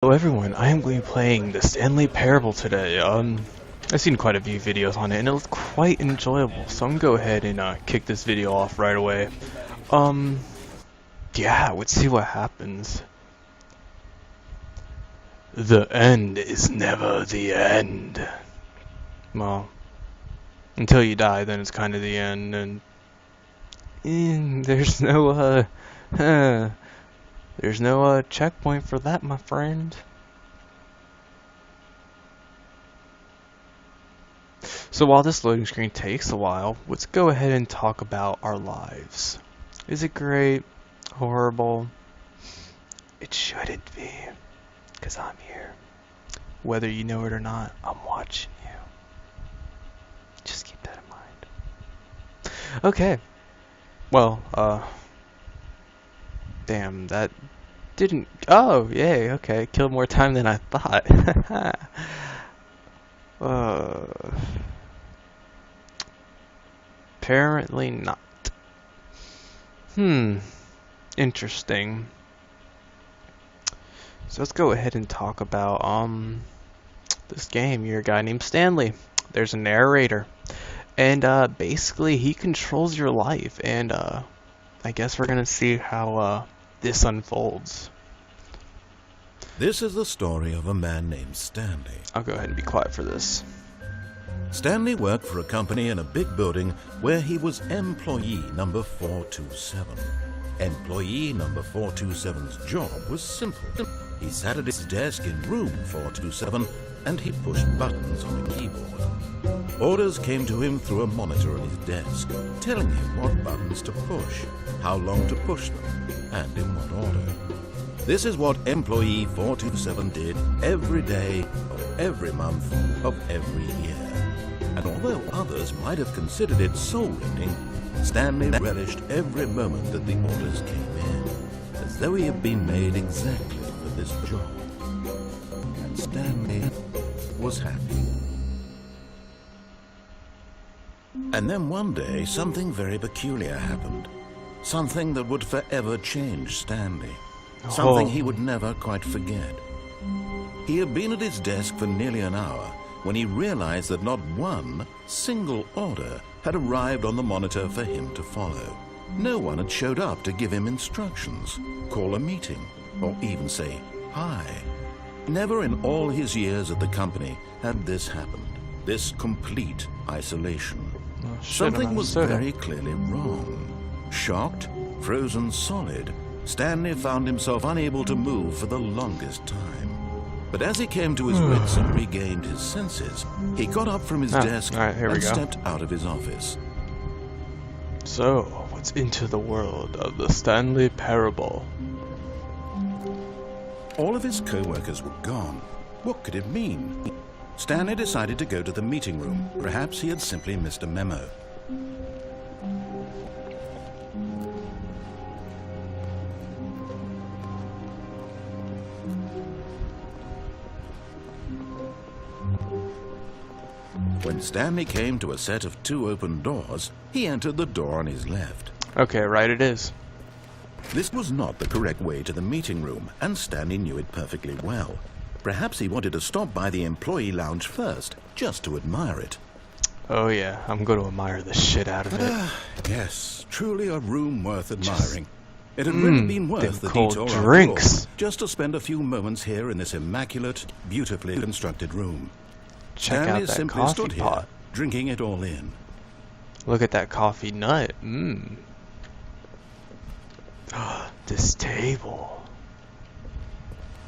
Hello everyone, I am going to be playing the Stanley Parable today. I've seen quite a few videos on it and it looks quite enjoyable, so I'm gonna go ahead and kick this video off right away. Yeah, let's see what happens. The end is never the end. Well, until you die, then it's kind of the end, and there's no there's no checkpoint for that, my friend. So while this loading screen takes a while, let's go ahead and talk about our lives. Is it great? Horrible? It shouldn't be, because I'm here. Whether you know it or not, I'm watching you. Just keep that in mind. Okay. Well, damn, that didn't... Oh, yay, okay. Killed more time than I thought. Apparently not. Interesting. So let's go ahead and talk about, this game. You're a guy named Stanley. There's a narrator. And, basically, he controls your life. And, I guess we're gonna see how, this unfolds. This is the story of a man named Stanley. I'll go ahead and be quiet for this. Stanley worked for a company in a big building where he was employee number 427. Employee number 427's job was simple. He sat at his desk in room 427 and he pushed buttons on a keyboard. Orders came to him through a monitor on his desk, telling him what buttons to push, how long to push them, and in what order. This is what employee 427 did every day of every month of every year. And although others might have considered it soul-rending, Stanley relished every moment that the orders came in, as though he had been made exactly for this job. And Stanley was happy. And then one day, something very peculiar happened. Something that would forever change Stanley. Something he would never quite forget. He had been at his desk for nearly an hour when he realized that not one single order had arrived on the monitor for him to follow. No one had showed up to give him instructions, call a meeting, or even say hi. Never in all his years at the company had this happened, this complete isolation. Something was very clearly wrong. Shocked, frozen solid, Stanley found himself unable to move for the longest time. But as he came to his wits and regained his senses, he got up from his desk and stepped out of his office. So, what's into the world of the Stanley Parable? All of his co-workers were gone. What could it mean? Stanley decided to go to the meeting room. Perhaps he had simply missed a memo. When Stanley came to a set of 2 open doors, he entered the door on his left. Okay, right it is. This was not the correct way to the meeting room, and Stanley knew it perfectly well. Perhaps he wanted to stop by the employee lounge first, just to admire it. Oh yeah, I'm going to admire the shit out of it. Yes, truly a room worth admiring. It had really been worth the cold detour drinks. just to spend a few moments here in this immaculate, beautifully constructed room. Check Stanley out that simply coffee stood pot. here, drinking it all in. Look at that coffee nut. This table.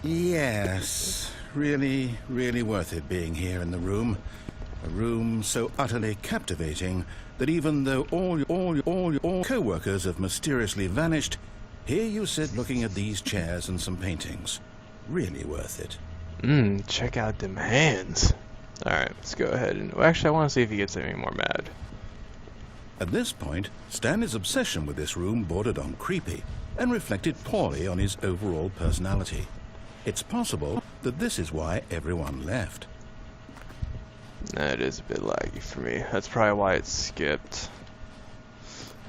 Yes, really, really worth it being here in the room. A room so utterly captivating that even though all your co-workers have mysteriously vanished, here you sit looking at these chairs and some paintings. Really worth it. Check out them hands. Alright, let's go ahead and... Well, actually, I want to see if he gets any more mad. At this point, Stanley's obsession with this room bordered on creepy and reflected poorly on his overall personality. It's possible that this is why everyone left. That is a bit laggy for me. That's probably why it skipped.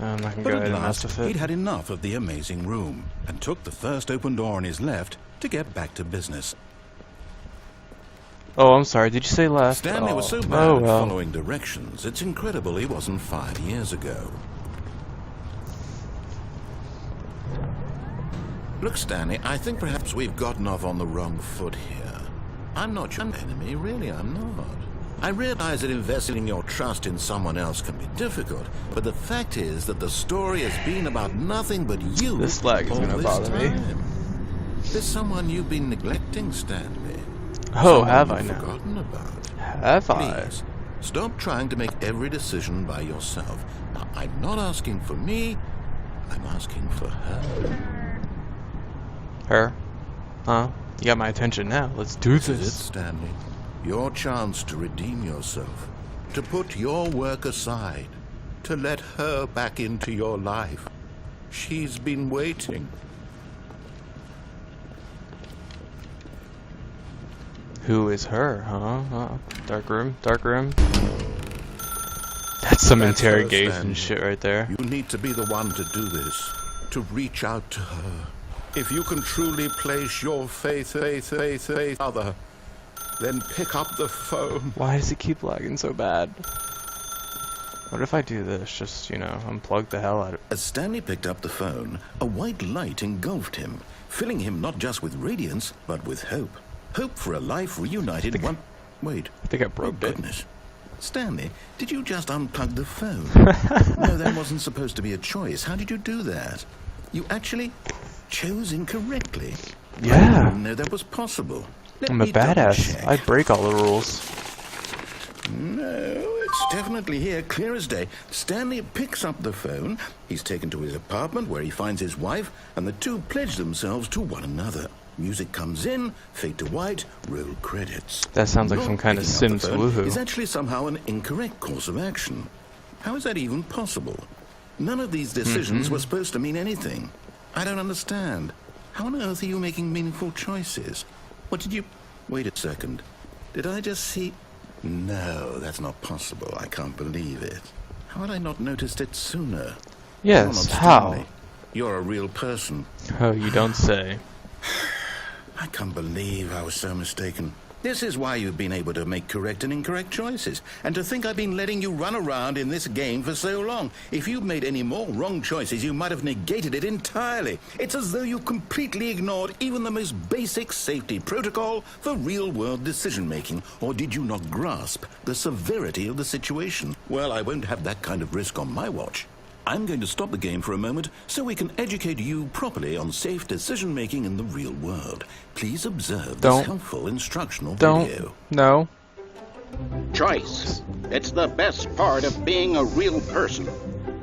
I can go But ahead at and mess last, with it. he'd had enough of the amazing room and took the first open door on his left to get back to business. Oh, I'm sorry. Did you say left? Stanley was so bad at following directions, it's incredible he wasn't 5 years ago. Look, Stanley, I think perhaps we've gotten off on the wrong foot here. I'm not your enemy, really, I'm not. I realize that investing your trust in someone else can be difficult, but the fact is that the story has been about nothing but you. This lag is going to bother me. There's someone you've been neglecting, Stanley. Oh, have I now? Forgotten about. Have I? Please, stop trying to make every decision by yourself. Now, I'm not asking for me, I'm asking for her. Her? Huh? You got my attention now. Let's do This is it, this. Stanley. Your chance to redeem yourself, to put your work aside, to let her back into your life. She's been waiting. Who is her, huh? Dark room? Dark room? That's some interrogation shit right there. You need to be the one to do this, to reach out to her. If you can truly place your faith other, then pick up the phone. Why does it keep lagging so bad? What if I do this? Just, you know, unplug the hell out of it. As Stanley picked up the phone, a white light engulfed him, filling him not just with radiance, but with hope. Hope for a life reunited Wait. I think I broke it. Goodness. Stanley, did you just unplug the phone? No, that wasn't supposed to be a choice. How did you do that? You actually chose incorrectly. Yeah. I didn't know that was possible. I'm a badass. I break all the rules. No, it's definitely here, clear as day. Stanley picks up the phone. He's taken to his apartment where he finds his wife, and the two pledge themselves to one another. Music comes in, fade to white, roll credits. That sounds like Not some kind of picking up Sims the phone woohoo. is actually somehow an incorrect course of action. How is that even possible? None of these decisions were supposed to mean anything. I don't understand. How on earth are you making meaningful choices? What did you... Wait a second. Did I just see... No, that's not possible. I can't believe it. How had I not noticed it sooner? Yes, Come on, how? Stanley. You're a real person. Oh, you don't say. I can't believe I was so mistaken. This is why you've been able to make correct and incorrect choices. And to think I've been letting you run around in this game for so long. If you'd made any more wrong choices, you might have negated it entirely. It's as though you completely ignored even the most basic safety protocol for real-world decision-making. Or did you not grasp the severity of the situation? Well, I won't have that kind of risk on my watch. I'm going to stop the game for a moment so we can educate you properly on safe decision-making in the real world. Please observe this helpful instructional video. No. Choice. It's the best part of being a real person.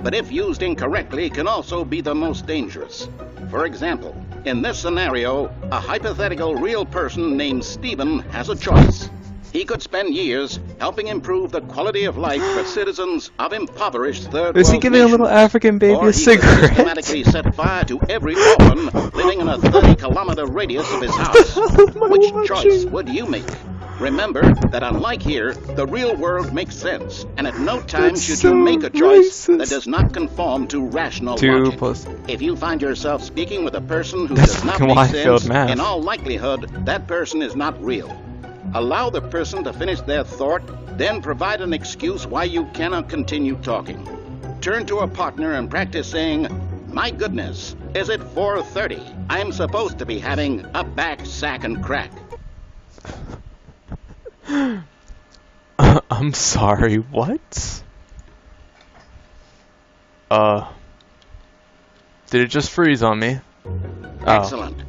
But if used incorrectly, can also be the most dangerous. For example, in this scenario, a hypothetical real person named Stephen has a choice. He could spend years helping improve the quality of life for citizens of impoverished third world Is he giving a little African baby a cigarette? Or he could systematically set fire to every orphan living in a 30-kilometer radius of his house. Which choice would you make? Remember that unlike here, the real world makes sense, and at no time should you make a choice that does not conform to rational logic. If you find yourself speaking with a person who does not make sense, in all likelihood, that person is not real. Allow the person to finish their thought, then provide an excuse why you cannot continue talking. Turn to a partner and practice saying, "My goodness, is it 4:30? I'm supposed to be having a back, sack, and crack." I'm sorry, what? Did it just freeze on me? Excellent.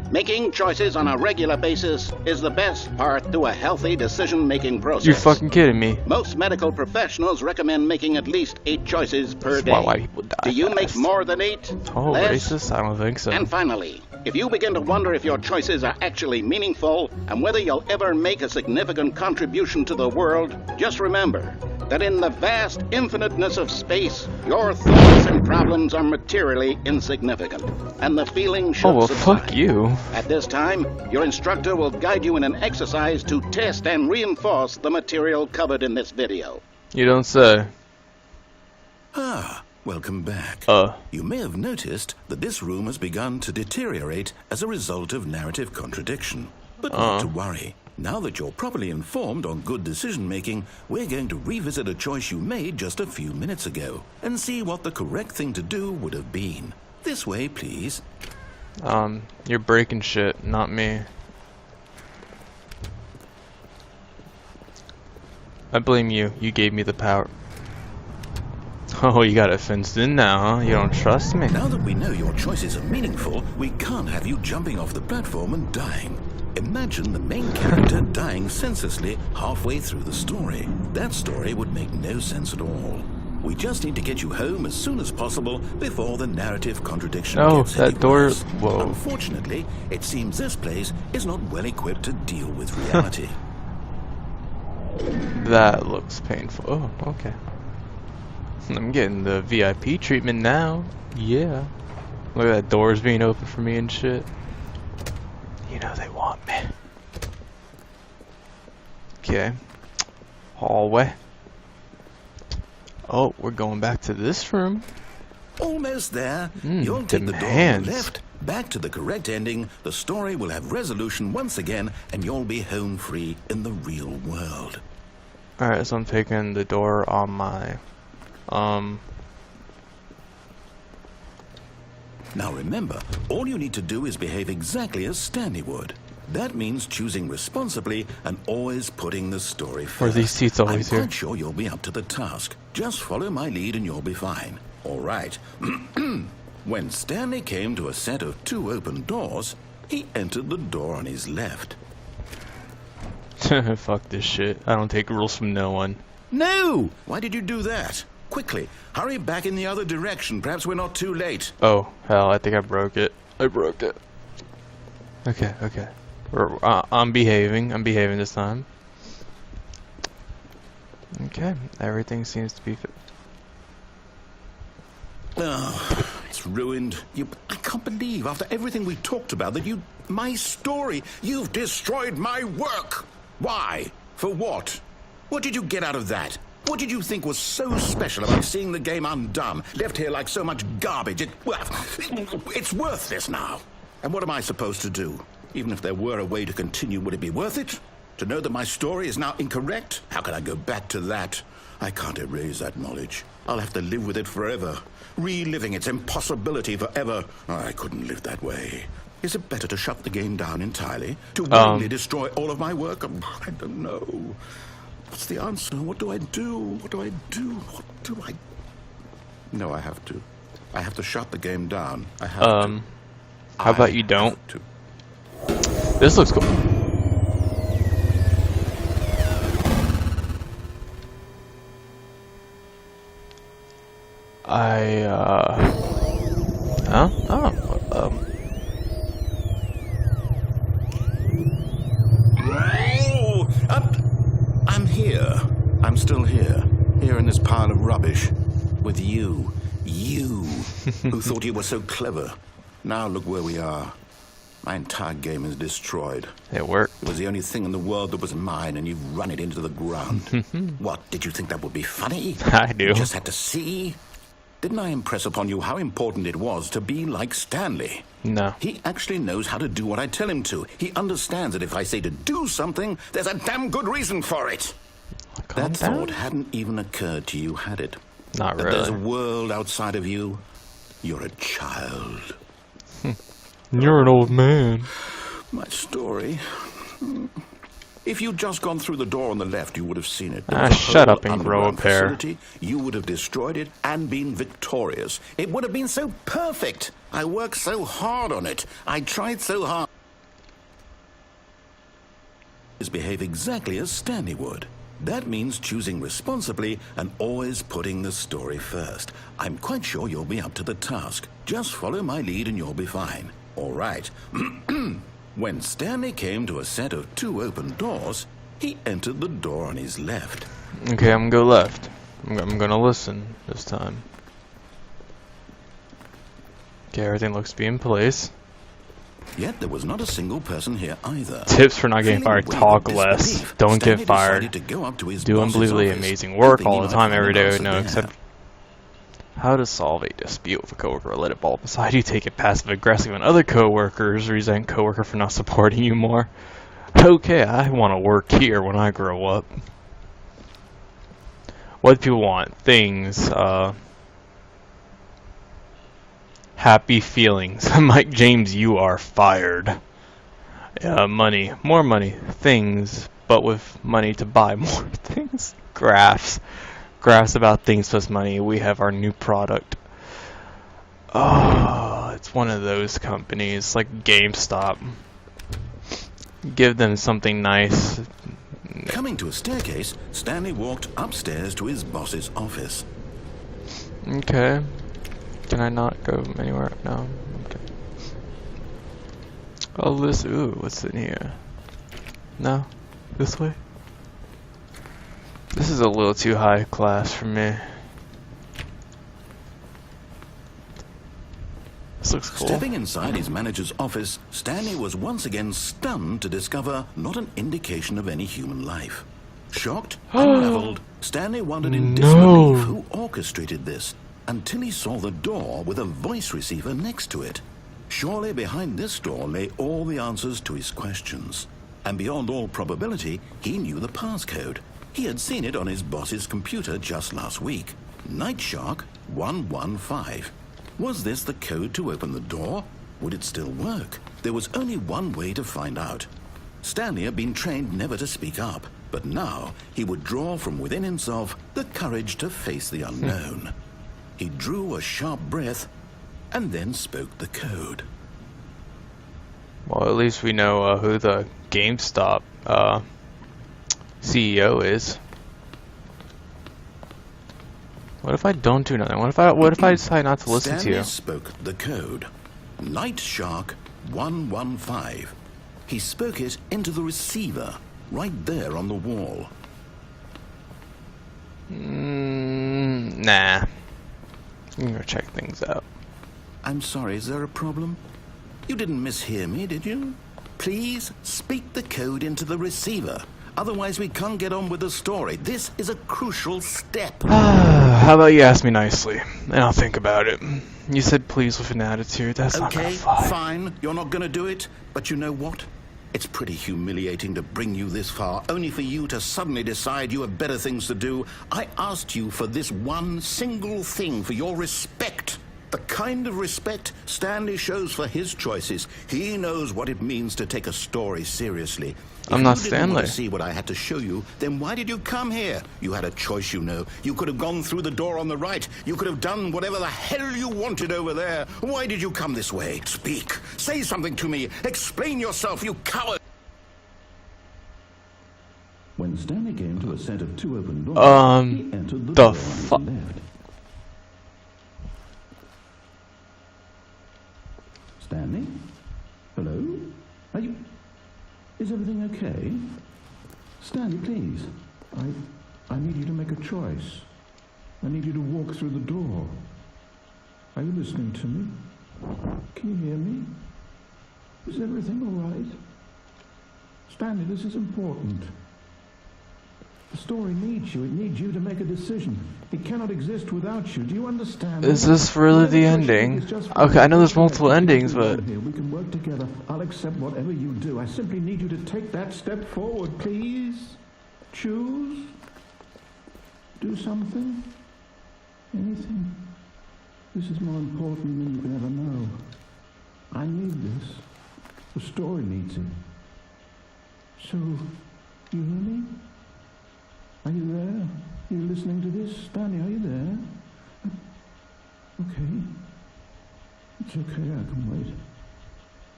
Making choices on a regular basis is the best part to a healthy decision-making process. You fucking kidding me? Most medical professionals recommend making at least 8 choices per day. Why people die Do you fast. make more than 8? Oh, Less? racist? I don't think so. And finally, if you begin to wonder if your choices are actually meaningful and whether you'll ever make a significant contribution to the world, just remember that in the vast infiniteness of space, your thoughts and problems are materially insignificant, and the feeling should Oh, well, subside. fuck you. At this time, your instructor will guide you in an exercise to test and reinforce the material covered in this video. You don't say. Ah, welcome back. You may have noticed that this room has begun to deteriorate as a result of narrative contradiction. But not to worry. Now that you're properly informed on good decision-making, we're going to revisit a choice you made just a few minutes ago and see what the correct thing to do would have been. This way, please. You're breaking shit, not me. I blame you. You gave me the power. Oh, you got it fenced in now, huh? You don't trust me? Now that we know your choices are meaningful, we can't have you jumping off the platform and dying. Imagine the main character dying senselessly halfway through the story. That story would make no sense at all. We just need to get you home as soon as possible before the narrative contradiction gets any worse. Whoa. Unfortunately, it seems this place is not well equipped to deal with reality. That looks painful. Oh, okay. I'm getting the VIP treatment now. Yeah. Look at that, doors being open for me and shit. You know they want me. Okay. Hallway. Oh, we're going back to this room. Almost there. You'll take the door on the left, back to the correct ending. The story will have resolution once again, and you'll be home free in the real world. Alright, so I'm taking the door on my... Now remember, all you need to do is behave exactly as Stanley would. That means choosing responsibly and always putting the story first. Are these seats always I'm here? quite sure you'll be up to the task. Just follow my lead and you'll be fine. All right. When Stanley came to a set of 2 open doors, he entered the door on his left. Fuck this shit. I don't take rules from no one. No! Why did you do that? Quickly, hurry back in the other direction. Perhaps we're not too late. Oh, hell, I think I broke it. I broke it. Okay, okay. I'm behaving. I'm behaving this time. Okay, everything seems to be fit. Oh, it's ruined. I can't believe, after everything we talked about, that my story, you've destroyed my work. Why? For what? What did you get out of that? What did you think was so special about seeing the game undone, left here like so much garbage? It's worthless now. And what am I supposed to do? Even if there were a way to continue, would it be worth it? To know that my story is now incorrect? How can I go back to that? I can't erase that knowledge. I'll have to live with it forever, reliving its impossibility forever. I couldn't live that way. Is it better to shut the game down entirely? To willingly destroy all of my work? I don't know. What's the answer? What do I do? What do I do? What do I... No, I have to. I have to shut the game down. I have to. How about you don't? To. This looks cool. Huh? I'm here. I'm still here. Here in this pile of rubbish. With you. You. Who thought you were so clever. Now look where we are. My entire game is destroyed. It worked. It was the only thing in the world that was mine, and you've run it into the ground. What, did you think that would be funny? I do. You just had to see? Didn't I impress upon you how important it was to be like Stanley? No. He actually knows how to do what I tell him to. He understands that if I say to do something, there's a damn good reason for it. Calm That down. thought hadn't even occurred to you, had it? Not That there's a really. world outside of you? You're a child. You're an old man. My story. If you'd just gone through the door on the left, you would have seen it. There Ah, was a shut whole up and grow a underground pair. facility. You would have destroyed it and been victorious. It would have been so perfect. I worked so hard on it. I tried so hard. Behave exactly as Stanley would. That means choosing responsibly and always putting the story first. I'm quite sure you'll be up to the task. Just follow my lead and you'll be fine. All right. When Stanley came to a set of 2 open doors, he entered the door on his left. Okay, I'm gonna go left. I'm gonna listen this time. Okay, everything looks to be in place. Yet there was not a single person here either. Tips for not getting Feeling fired: a wave talk of less. disbelief, Don't Stanley get fired. decided to go up to his Do boss's unbelievably office, amazing work hoping all he the might time, find every an day. answer No, there. except how to solve a dispute with a coworker or let it ball beside you. Take it passive aggressive, and other coworkers resent coworker for not supporting you more. Okay, I want to work here when I grow up. What do people want? Things, happy feelings. Mike James, you are fired. Money, more money, things, but with money to buy more things. Graphs about things plus money. We have our new product. Oh, it's one of those companies like GameStop. Give them something nice. Coming to a staircase, Stanley walked upstairs to his boss's office. Okay. Can I not go anywhere? No. Okay. Oh, this. Ooh, what's in here? No. This way? This is a little too high class for me. This looks cool. Stepping inside his manager's office, Stanley was once again stunned to discover not an indication of any human life. Shocked, unraveled, Stanley wondered in disbelief who orchestrated this, until he saw the door with a voice receiver next to it. Surely behind this door lay all the answers to his questions. And beyond all probability, he knew the passcode. He had seen it on his boss's computer just last week. Nightshark 115. Was this the code to open the door? Would it still work? There was only one way to find out. Stanley had been trained never to speak up, but now he would draw from within himself the courage to face the unknown. He drew a sharp breath and then spoke the code. Well, at least we know who the GameStop CEO is. What if I don't do nothing? What if I decide not to listen to you? Stanley spoke the code. Nightshark 115. He spoke it into the receiver, right there on the wall. Nah. I'm gonna check things out. I'm sorry, is there a problem? You didn't mishear me, did you? Please speak the code into the receiver. Otherwise, we can't get on with the story. This is a crucial step. How about you ask me nicely, and I'll think about it. You said please with an attitude. That's not gonna Okay, fly. fine. You're not gonna do it. But you know what? It's pretty humiliating to bring you this far, only for you to suddenly decide you have better things to do. I asked you for this one single thing, for your respect. The kind of respect Stanley shows for his choices. He knows what it means to take a story seriously. I'm not If you didn't want Stanley. to see what I had to show you, then why did you come here? You had a choice, you know. You could have gone through the door on the right. You could have done whatever the hell you wanted over there. Why did you come this way? Speak. Say something to me. Explain yourself, you coward. When Stanley came to a set of two open doors, he entered the door on his left. Stanley? Hello? Are you... Is everything okay? Stanley, please. I need you to make a choice. I need you to walk through the door. Are you listening to me? Can you hear me? Is everything all right? Stanley, this is important. The story needs you. It needs you to make a decision. It cannot exist without you. Do you understand? Is this really the ending? Okay, I know there's multiple endings, but... We can work together. I'll accept whatever you do. I simply need you to take that step forward, please. Choose. Do something. Anything. This is more important than you can ever know. I need this. The story needs it. So, you hear me? Are you there? Are you listening to this? Stanley, are you there? Okay. It's okay, I can wait.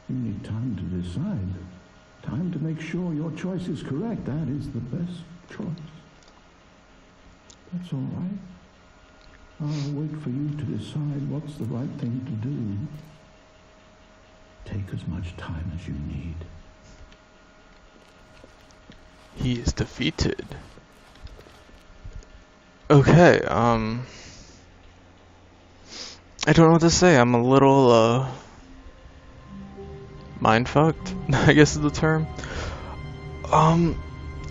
You need time to decide. Time to make sure your choice is correct. That is the best choice. That's all right. I'll wait for you to decide what's the right thing to do. Take as much time as you need. He is defeated. Okay, I don't know what to say. I'm a little, mind-fucked, I guess is the term.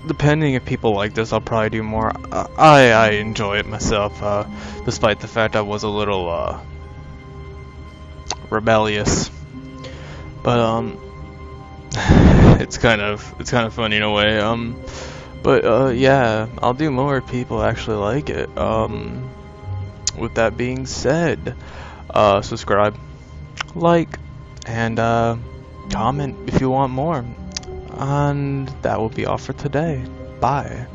Depending if people like this, I'll probably do more. I enjoy it myself, despite the fact I was a little, rebellious. But, it's kind of funny in a way. But yeah, I'll do more if people actually like it. With that being said, subscribe, like, and comment if you want more. And that will be all for today. Bye.